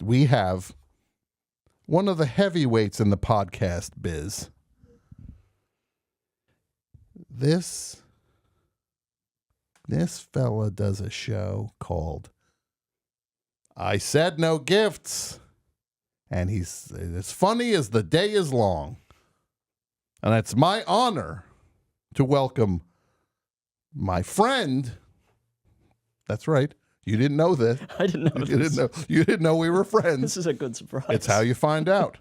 we have one of the heavyweights in the podcast biz. This fella does a show called I Said No Gifts, and he's as funny as the day is long. And it's my honor to welcome my friend. That's right. You didn't know this. I didn't know this. You didn't know we were friends. This is a good surprise. It's how you find out.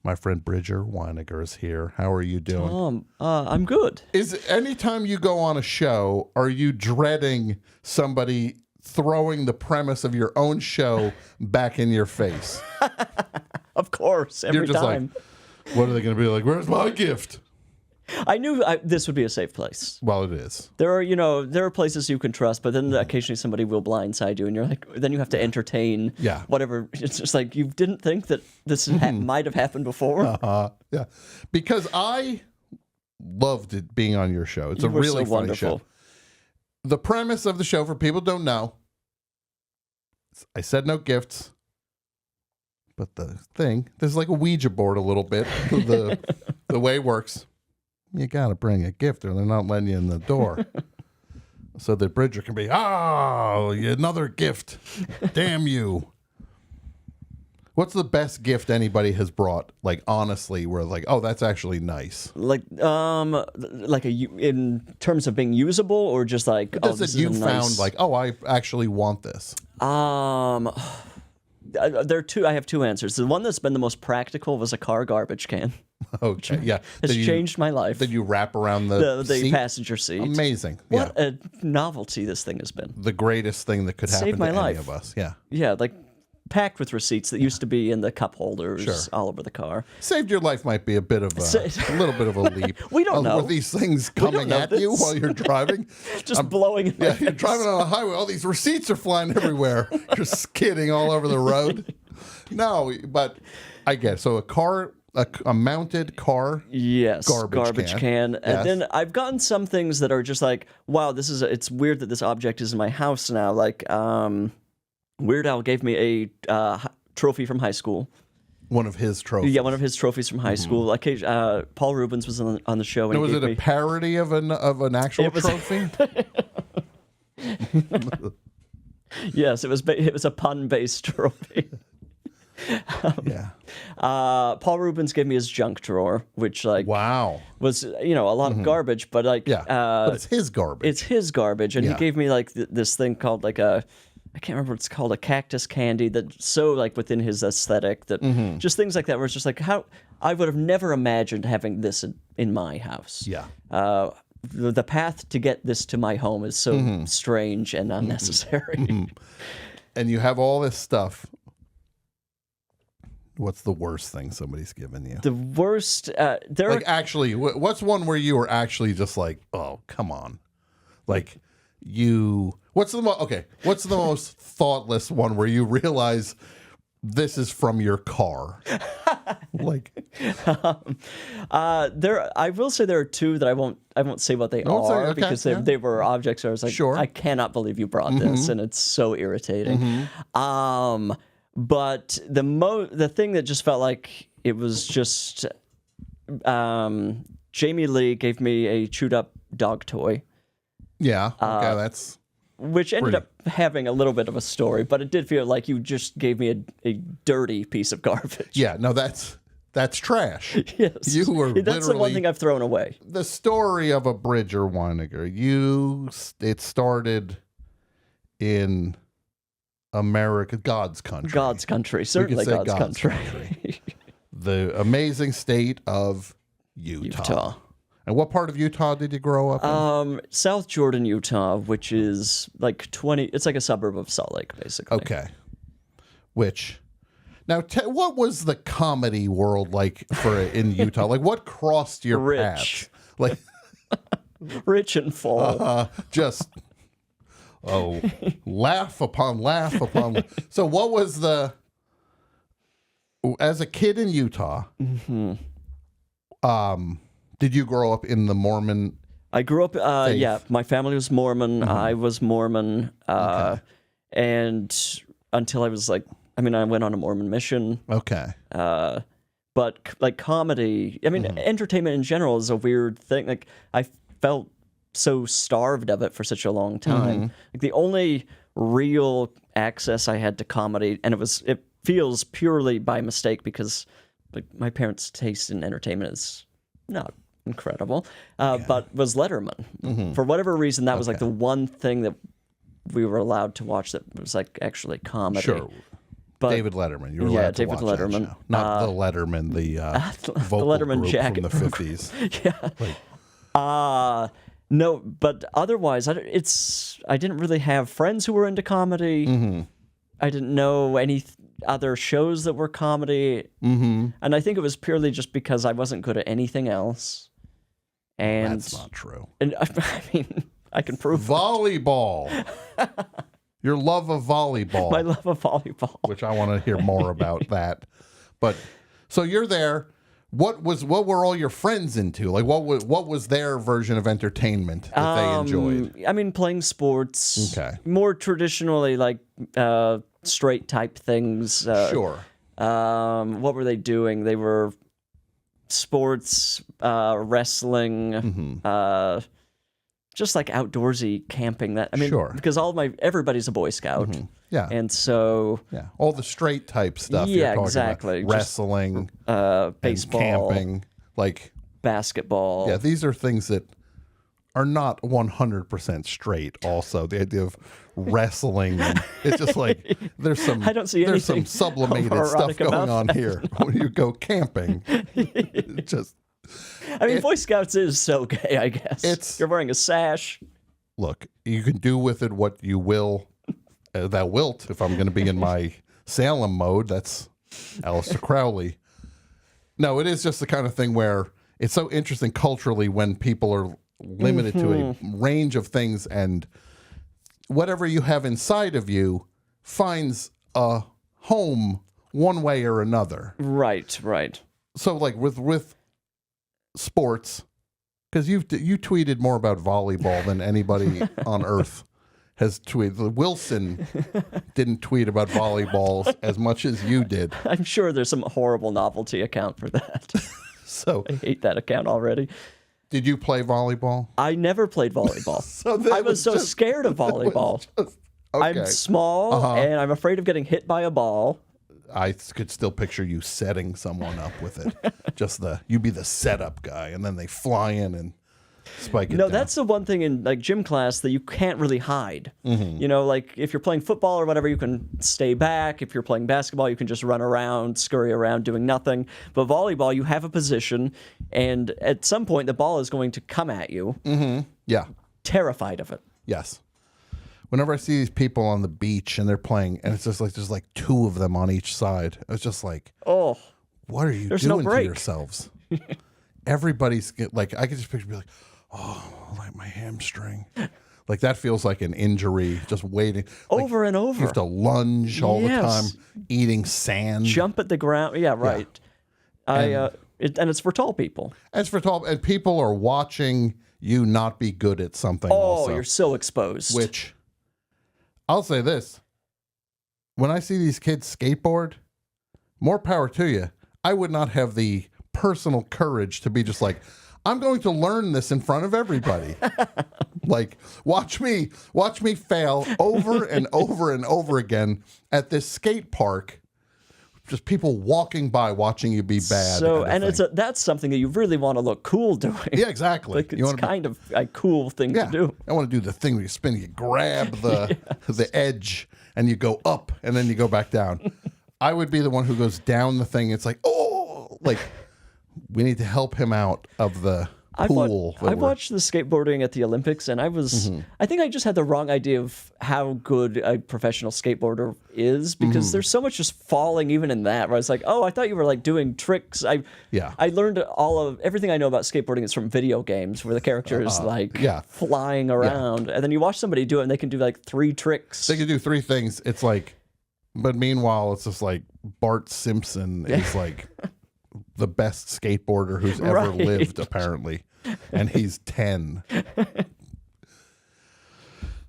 My friend Bridger Winegar is here. How are you doing? Tom, I'm good. Is anytime you go on a show, are you dreading somebody throwing the premise of your own show back in your face? Of course, every time. Like, what are they going to be like? Where's my gift? I knew this would be a safe place. Well, it is. There are places you can trust, but then occasionally somebody will blindside you, and you're like, then you have to entertain whatever. It's just like, you didn't think that this might have happened before. Yeah, because I loved it being on your show. It's a really funny show. The premise of the show, for people who don't know, I said no gifts, but the thing, there's like a Ouija board a little bit. The way it works. You got to bring a gift or they're not letting you in the door. So that Bridger can be, another gift. Damn you. What's the best gift anybody has brought? Like, honestly, where like, oh, that's actually nice. Like in terms of being usable, or just like, you found like, oh, I actually want this. There are two. I have two answers. The one that's been the most practical was a car garbage can. Okay, yeah, it's changed my life. Did you wrap around the seat? Passenger seat? Amazing. What a novelty this thing has been. The greatest thing that could happen Saved my to life. any of us. Yeah. Yeah, like packed with receipts that used to be in the cup holders all over the car. Saved your life might be a bit of a little bit of a leap. We don't know. Were these things coming at you while you're driving? Just blowing in my face. You're driving on a highway. All these receipts are flying everywhere. You're skidding all over the road. No, but I get it. So a mounted car, yes, garbage can. Yes. And then I've gotten some things that are just like, wow, it's weird that this object is in my house now. Like, Weird Al gave me a trophy from high school. One of his trophies. Yeah, one of his trophies from high school. Paul Reubens was on the show. And was it a parody of an actual trophy? Yes, it was a pun-based trophy. Paul Reubens gave me his junk drawer, which was a lot of garbage, but but it's his garbage. It's his garbage, and he gave me like this thing called like I can't remember what it's called, a cactus candy that's so like within his aesthetic that just things like that where it's just like how I would have never imagined having this in my house. Yeah. The path to get this to my home is so strange and unnecessary. And you have all this stuff. What's the worst thing somebody's given you? The worst, actually, what's one where you were actually just like, oh, come on, like what's the most thoughtless one where you realize this is from your car? Like, I will say there are two that I won't say what they are because they were objects where I was like, I cannot believe you brought this, and it's so irritating. But the thing that just felt like it was just Jamie Lee gave me a chewed up dog toy. Yeah, okay, that's which ended up having a little bit of a story, but it did feel like you just gave me a dirty piece of garbage. Yeah, no, that's trash. Yes, that's the one thing I've thrown away. The story of a Bridger Winegar. It started in America, God's country. God's country, certainly God's country. The amazing state of Utah. And what part of Utah did you grow up in? South Jordan, Utah, which is like it's like a suburb of Salt Lake, basically. Okay. Now, what was the comedy world like in Utah? Like, what crossed your path? Like, rich and full. Just... Oh, laugh upon laugh upon. So what was as a kid in Utah, did you grow up in the Mormon? I grew up, my family was Mormon. I was Mormon. And until I was like I mean, I went on a Mormon mission. Okay. But like comedy, I mean, entertainment in general is a weird thing. Like I felt so starved of it for such a long time. Like the only real access I had to comedy, and it feels purely by mistake because like my parents' taste in entertainment is not incredible, but was Letterman. For whatever reason, that was like the one thing that we were allowed to watch that was like actually comedy. Sure. But, David Letterman. You were allowed to watch Letterman. That show. Not the Letterman, the vocal the Letterman group jacket from the 50s. Yeah. No, but otherwise, I didn't really have friends who were into comedy. I didn't know any other shows that were comedy. And I think it was purely just because I wasn't good at anything else. And that's not true. And I mean, I can prove volleyball. Your love of volleyball. My love of volleyball. Which I want to hear more about that. But so you're there. What were all your friends into? Like what was their version of entertainment that they enjoyed? I mean, playing sports. Okay. More traditionally like straight type things. Sure. What were they doing? They were sports, wrestling, just like outdoorsy camping. That I mean, sure. Because everybody's a Boy Scout. Yeah. And so all the straight type stuff. Yeah, you're talking exactly. About. Wrestling, baseball, camping, like basketball. Yeah, these are things that are not 100% straight. Also, the idea of wrestling, and it's just like there's some sublimated stuff going on here when you go camping. I mean, Boy Scouts is so gay, I guess. You're wearing a sash. Look, you can do with it what you will. That wilt, if I'm going to be in my Salem mode, that's Aleister Crowley. No, it is just the kind of thing where it's so interesting culturally when people are limited to a range of things, and whatever you have inside of you finds a home one way or another. Right. So like with sports, because you tweeted more about volleyball than anybody on earth has tweeted. Wilson didn't tweet about volleyballs as much as you did. I'm sure there's some horrible novelty account for that. So I hate that account already. Did you play volleyball? I never played volleyball. I was so scared of volleyball. Okay. I'm small and I'm afraid of getting hit by a ball. I could still picture you setting someone up with it. You be the setup guy, and then they fly in and spike it down. That's the one thing in like gym class that you can't really hide. You know, like if you're playing football or whatever, you can stay back. If you're playing basketball, you can just run around, scurry around doing nothing. But volleyball, you have a position, and at some point the ball is going to come at you. Yeah. Terrified of it. Yes. Whenever I see these people on the beach and they're playing, and it's just like there's like two of them on each side, it's just like, oh, what are you doing to yourselves? Everybody's like, I can just picture be like, oh, like my hamstring. Like that feels like an injury, just waiting. Over and over. You have to lunge all the time, eating sand. Jump at the ground. Yeah, right. Yeah. And it's for tall people. And people are watching you not be good at something. Oh, you're so exposed. Which, I'll say this. When I see these kids skateboard, more power to you. I would not have the personal courage to be just like, I'm going to learn this in front of everybody. Like, watch me fail over and over and over again at this skate park. Just people walking by watching you be bad. So, and that's something that you really want to look cool doing. Yeah, exactly. Like it's kind of a cool thing to do. I want to do the thing where you spin, you grab the edge, and you go up, and then you go back down. I would be the one who goes down the thing. It's like, oh, like we need to help him out of the pool. I watched the skateboarding at the Olympics, and I think I just had the wrong idea of how good a professional skateboarder is, because there's so much just falling even in that, where I was like, oh, I thought you were like doing tricks. I learned everything I know about skateboarding is from video games, where the character is flying around, and then you watch somebody do it and they can do like 3 tricks. They can do 3 things. It's like, but meanwhile, it's just like Bart Simpson is like the best skateboarder who's ever lived, apparently. And he's 10.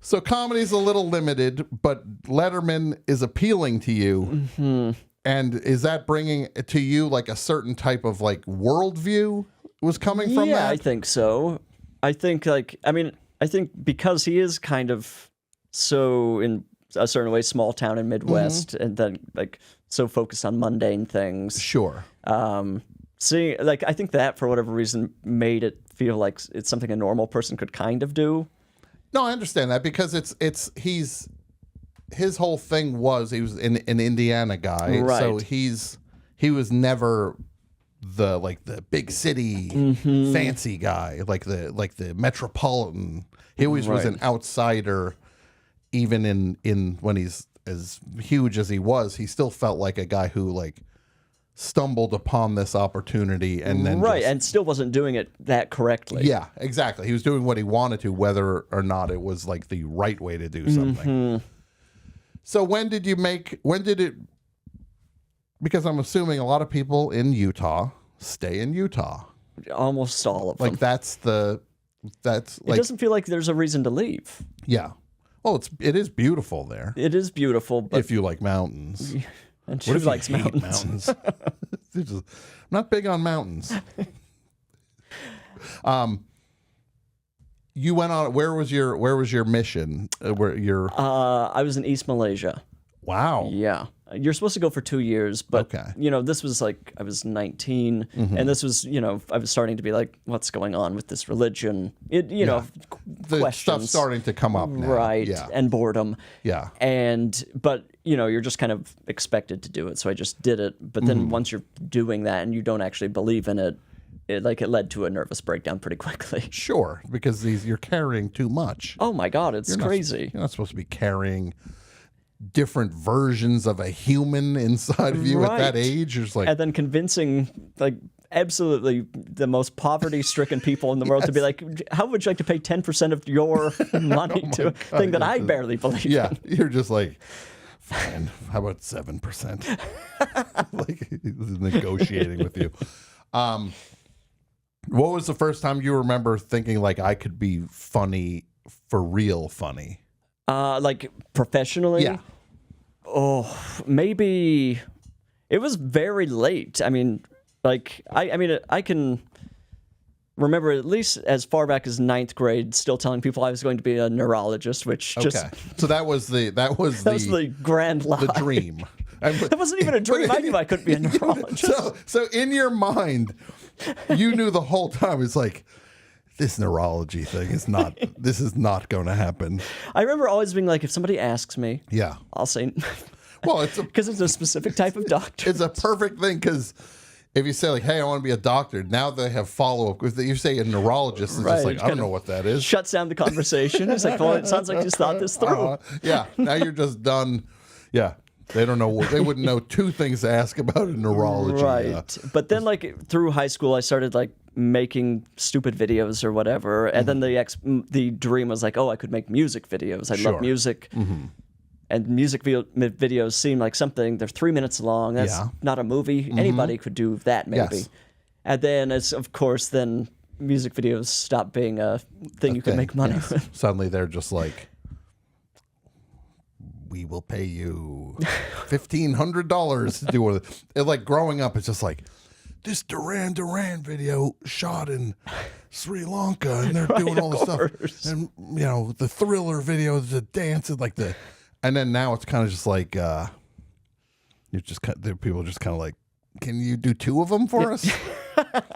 So comedy's a little limited, but Letterman is appealing to you. Mm-hmm. And is that bringing to you like a certain type of like worldview was coming from that? Yeah, I think so. I think I think because he is kind of so in a certain way small town in Midwest, and then like so focused on mundane things. Sure. Seeing like I think that for whatever reason made it feel like it's something a normal person could kind of do. No, I understand that because his whole thing was he was an Indiana guy, right. So he was never the big city fancy guy, like the metropolitan. He always was an outsider, even in when he's as huge as he was, he still felt like a guy who like stumbled upon this opportunity and then and still wasn't doing it that correctly. Yeah, exactly. He was doing what he wanted to, whether or not it was like the right way to do something. So when did it, because I'm assuming a lot of people in Utah stay in Utah. Almost all of them. Like that's like, it doesn't feel like there's a reason to leave. Yeah. Well, it is beautiful there. It is beautiful, but if you like mountains. And she likes mountains. I'm not big on mountains. You went on. Where was your mission? I was in East Malaysia. Wow. Yeah. You're supposed to go for 2 years, but this was like I was 19, and this was I was starting to be like, what's going on with this religion? The questions stuff's starting to come up now. Right? Yeah. And boredom. Yeah. But you're just kind of expected to do it, so I just did it. But then once you're doing that and you don't actually believe in it, it led to a nervous breakdown pretty quickly. Sure, because you're carrying too much. Oh my God, it's crazy. You're not supposed to be carrying different versions of a human inside of you at that age. You're just like, and then convincing like absolutely the most poverty-stricken people in the world to be like, how would you like to pay 10% of your money to a thing that I barely believe in? You're just like, fine, how about 7%? Like negotiating with you. What was the first time you remember thinking like I could be funny for real funny? Like professionally? Yeah. Oh, maybe it was very late. I mean, like I can remember at least as far back as 9th grade still telling people I was going to be a neurologist, which so that was the grand lie. The dream. That wasn't even a dream. I knew I couldn't be a neurologist. So in your mind, you knew the whole time it's like, this neurology thing is not, this is not going to happen. I remember always being like, if somebody asks me, I'll say, well, because it's a specific type of doctor. It's a perfect thing because if you say like, hey, I want to be a doctor, now they have follow-up. If you say a neurologist, it's just like, I don't know what that is. Shuts down the conversation. It's like, well, it sounds like you just thought this through. Yeah, now you're just done. Yeah. They don't know. They wouldn't know 2 things to ask about in neurology. Right. But then, like through high school, I started like making stupid videos or whatever, and then the dream was like, oh, I could make music videos. I love music, and music videos seem like something. They're 3 minutes long. That's not a movie. Anybody could do that, maybe. Yes. And then, of course, music videos stopped being a thing you could make money with. Suddenly, they're just like, we will pay you $1,500 to do it. Like growing up, it's just like this Duran Duran video shot in Sri Lanka, and they're doing all this stuff, and the Thriller video, the dance, and and then now it's kind of just like people just kind of like, can you do 2 of them for us?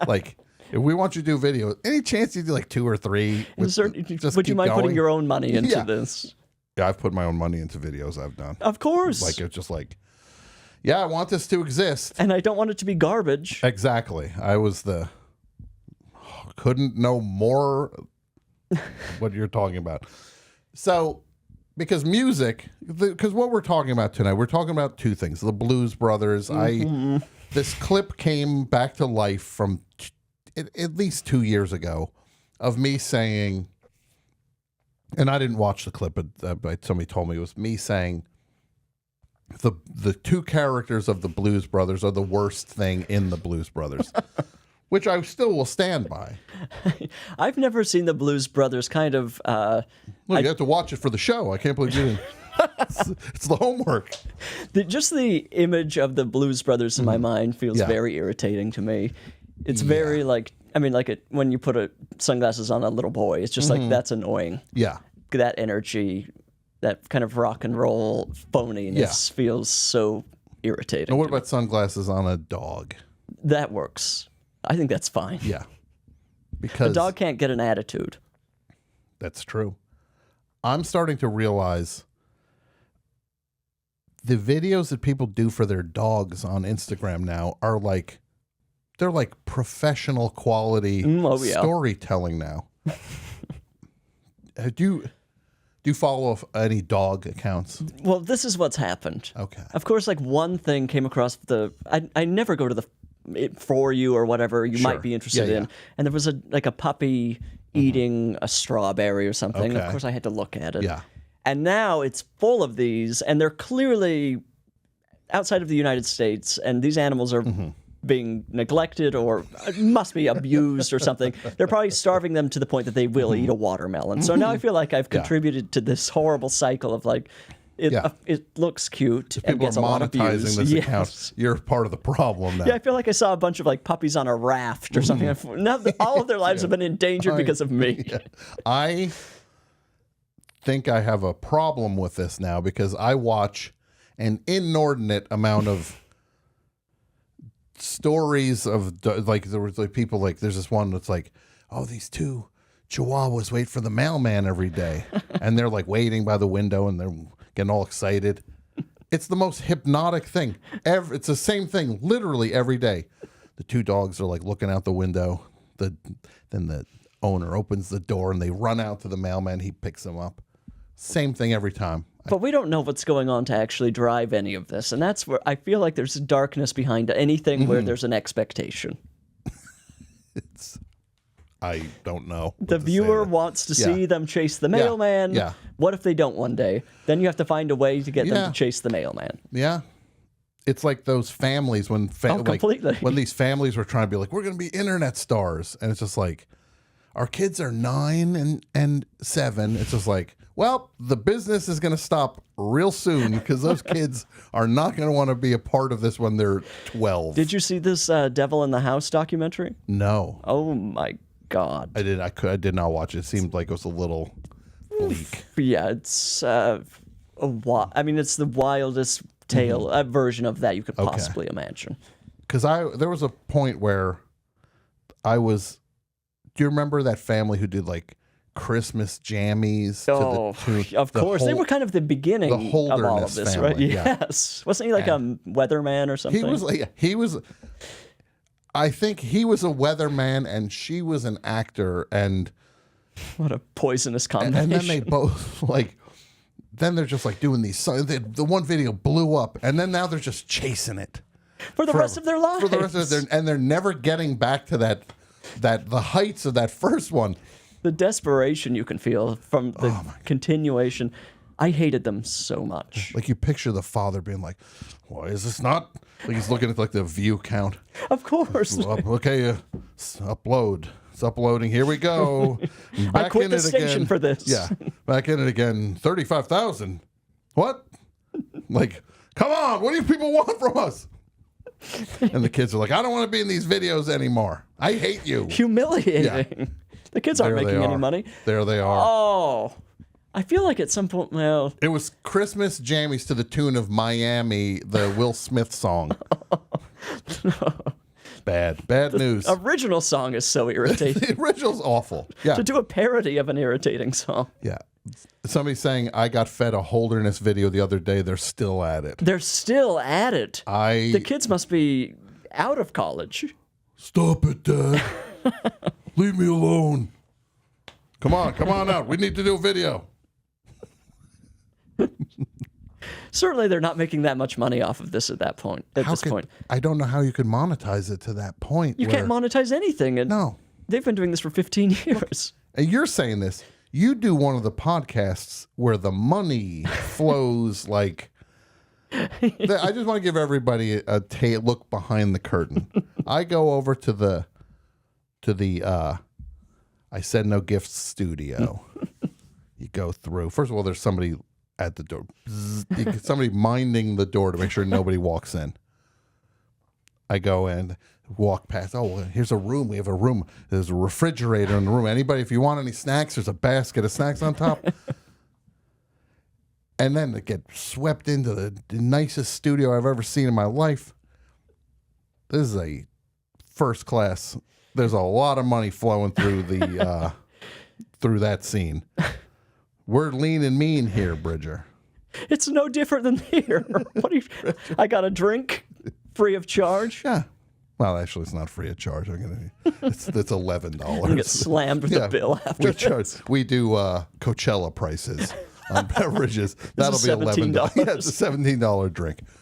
Like, if we want you to do video, any chance you do like 2 or 3? Would you mind putting your own money into this? Yeah, I've put my own money into videos I've done. Of course. Like, it's just like, yeah, I want this to exist. And I don't want it to be garbage. Exactly. I was couldn't know more what you're talking about. So, because music, because what we're talking about tonight, we're talking about 2 things. The Blues Brothers. This clip came back to life from at least 2 years ago of me saying, and I didn't watch the clip, but somebody told me it was me saying the 2 characters of the Blues Brothers are the worst thing in the Blues Brothers, which I still will stand by. I've never seen the Blues Brothers kind of Well, you have to watch it for the show. I can't believe you didn't. It's the homework. Just the image of the Blues Brothers in my mind feels very irritating to me. It's very like, I mean, like when you put sunglasses on a little boy, it's just like, that's annoying. Yeah. That energy, that kind of rock and roll phoniness feels so irritating. Now, what about sunglasses on a dog? That works. I think that's fine. Yeah. Because a dog can't get an attitude. That's true. I'm starting to realize the videos that people do for their dogs on Instagram now are like, they're like professional quality storytelling now. Do you follow any dog accounts? Well, this is what's happened. Okay. Of course, like one thing came across I never go to the For You or whatever you might be interested in. And there was a puppy eating a strawberry or something. Okay. Of course, I had to look at it. Yeah. And now it's full of these, and they're clearly outside of the United States, and these animals are being neglected or must be abused or something. They're probably starving them to the point that they will eat a watermelon. So now I feel like I've contributed to this horrible cycle of like, it looks cute and people gets are a lot of views. monetizing this account. You're part of the problem now. Yeah, I feel like I saw a bunch of like puppies on a raft or something. Now all of their lives have been endangered because of me. Yeah. I think I have a problem with this now because I watch an inordinate amount of stories of like there was like people like there's this one that's like, oh, these two chihuahuas wait for the mailman every day, and they're like waiting by the window and they're getting all excited. It's the most hypnotic thing ever. It's the same thing literally every day. The two dogs are like looking out the window. Then the owner opens the door and they run out to the mailman. He picks them up. Same thing every time. But we don't know what's going on to actually drive any of this. And that's where I feel like there's darkness behind anything where there's an expectation. I don't know. The viewer wants to see them chase the mailman. Yeah. What if they don't one day? Then you have to find a way to get them to chase the mailman. Yeah. It's like those families when completely. When these families were trying to be like, we're going to be internet stars. And it's just like, our kids are 9 and 7. It's just like, well, the business is going to stop real soon because those kids are not going to want to be a part of this when they're 12. Did you see this Devil in the House documentary? No. Oh, my God. I did not watch it. It seemed like it was a little bleak. Yeah, it's it's the wildest tale version of that you could possibly imagine. Because there was a point where I was. Do you remember that family who did like Christmas jammies? Of course. They were kind of the beginning of all of this, family, right? Yes. Wasn't he like a weatherman or something? I think he was a weatherman and she was an actor, and what a poisonous combination. And then they both then they're just like doing these. The one video blew up, and then now they're just chasing it for the rest of their lives. For the rest of and they're never getting back to the heights of that first one. The desperation you can feel from the continuation. I hated them so much. Like you picture the father being like, why is this not? Like he's looking at like the view count. Of course. Okay, upload. It's uploading. Here we go. I quit the station for this. Yeah. Back in it again. 35,000. What? Like, come on. What do you people want from us? And the kids are like, I don't want to be in these videos anymore. I hate you. Humiliating. Yeah. The kids aren't making any money. There they are. Oh. I feel like at some point, well... It was Christmas jammies to the tune of Miami, the Will Smith song. Bad news. The original song is so irritating. The original's awful. Yeah. To do a parody of an irritating song. Yeah. Somebody's saying, I got fed a Holderness video the other day. They're still at it. They're still at it. The kids must be out of college. Stop it, Dad. Leave me alone. Come on out. We need to do a video. Certainly, they're not making that much money off of this at this point. I don't know how you could monetize it to that point. You can't monetize anything. And no. They've been doing this for 15 years. And you're saying this. You do one of the podcasts where the money flows like... I just want to give everybody a look behind the curtain. I go over to the I Said No Gifts studio. You go through. First of all, there's somebody at the door. Somebody minding the door to make sure nobody walks in. I go in, walk past. Oh, here's a room. We have a room. There's a refrigerator in the room. Anybody, if you want any snacks, there's a basket of snacks on top. And then to get swept into the nicest studio I've ever seen in my life. This is a first class. There's a lot of money flowing through the through that scene. We're lean and mean here, Bridger. It's no different than here. I got a drink free of charge. Yeah. Well, actually, it's not free of charge. It's $11. You get slammed with the bill after. We do Coachella prices on beverages. That'll be $11. Yeah, it's a $17 drink.